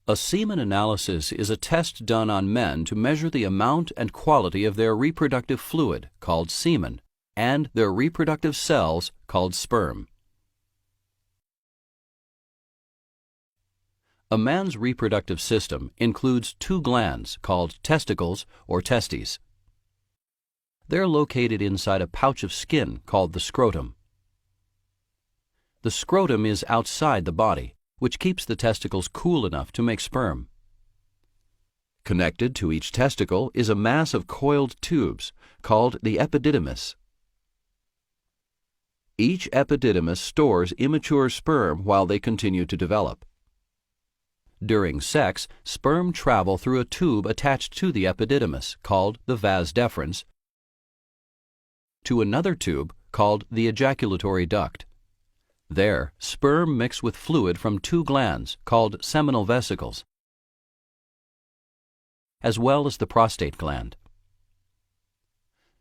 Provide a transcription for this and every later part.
A semen analysis is a test done on men to measure the amount and quality of their reproductive fluid, called semen, and their reproductive cells, called sperm. A man's reproductive system includes two glands called testicles or testes. They're located inside a pouch of skin called the scrotum. The scrotum is outside the body, which keeps the testicles cool enough to make sperm. Connected to each testicle is a mass of coiled tubes called the epididymis. Each epididymis stores immature sperm while they continue to develop. During sex, sperm travel through a tube attached to the epididymis, called the vas deferens, to another tube called the ejaculatory duct. There, sperm mix with fluid from two glands called seminal vesicles, as well as the prostate gland.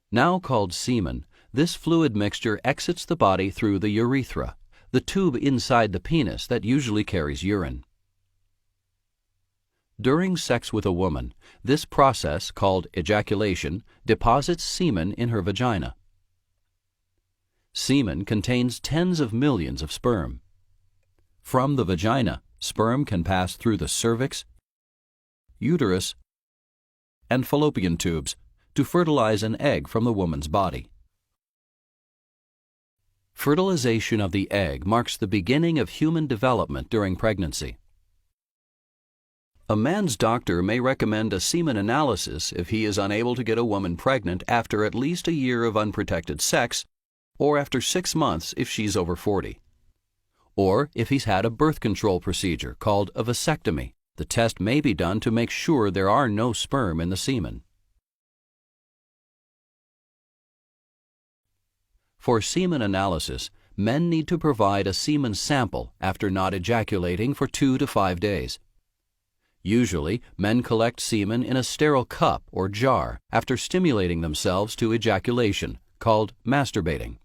Now called semen, this fluid mixture exits the body through the urethra, the tube inside the penis that usually carries urine. During sex with a woman, this process, called ejaculation, deposits semen in her vagina. Semen contains tens of millions of sperm. From the vagina, sperm can pass through the cervix, uterus, and fallopian tubes to fertilize an egg from the woman's body. Fertilization of the egg marks the beginning of human development during pregnancy. A man's doctor may recommend a semen analysis if he is unable to get a woman pregnant after at least a year of unprotected sex, or after 6 months if she's over 40. Or if he's had a birth control procedure called a vasectomy. The test may be done to make sure there are no sperm in the semen. For semen analysis, men need to provide a semen sample after not ejaculating for 2 to 5 days. Usually, men collect semen in a sterile cup or jar after stimulating themselves to ejaculation, called masturbating.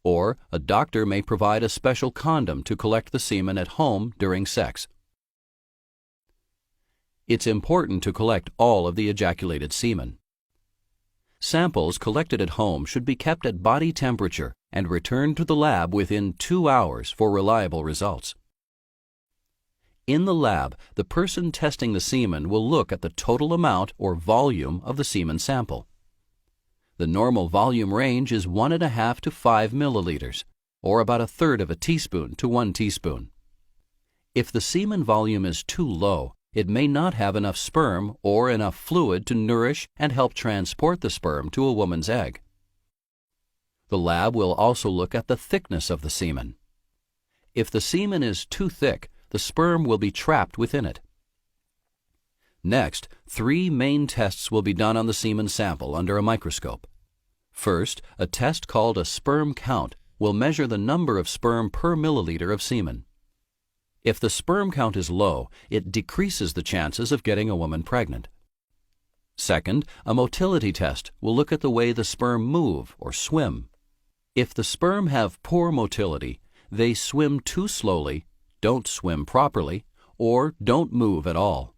Or a doctor may provide a special condom to collect the semen at home during sex. It's important to collect all of the ejaculated semen. Samples collected at home should be kept at body temperature and returned to the lab within 2 hours for reliable results. In the lab, the person testing the semen will look at the total amount or volume of the semen sample. The normal volume range is 1.5 to 5 milliliters, or about 1/3 of a teaspoon to 1 teaspoon. If the semen volume is too low, it may not have enough sperm or enough fluid to nourish and help transport the sperm to a woman's egg. The lab will also look at the thickness of the semen. If the semen is too thick, the sperm will be trapped within it. Next, 3 main tests will be done on the semen sample under a microscope. First, a test called a sperm count will measure the number of sperm per milliliter of semen. If the sperm count is low, it decreases the chances of getting a woman pregnant. Second, a motility test will look at the way the sperm move or swim. If the sperm have poor motility, they swim too slowly, don't swim properly, or don't move at all.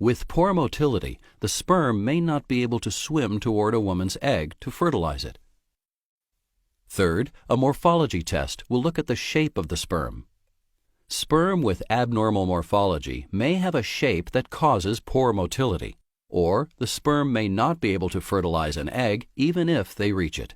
With poor motility, the sperm may not be able to swim toward a woman's egg to fertilize it. Third, a morphology test will look at the shape of the sperm. Sperm with abnormal morphology may have a shape that causes poor motility, or the sperm may not be able to fertilize an egg even if they reach it.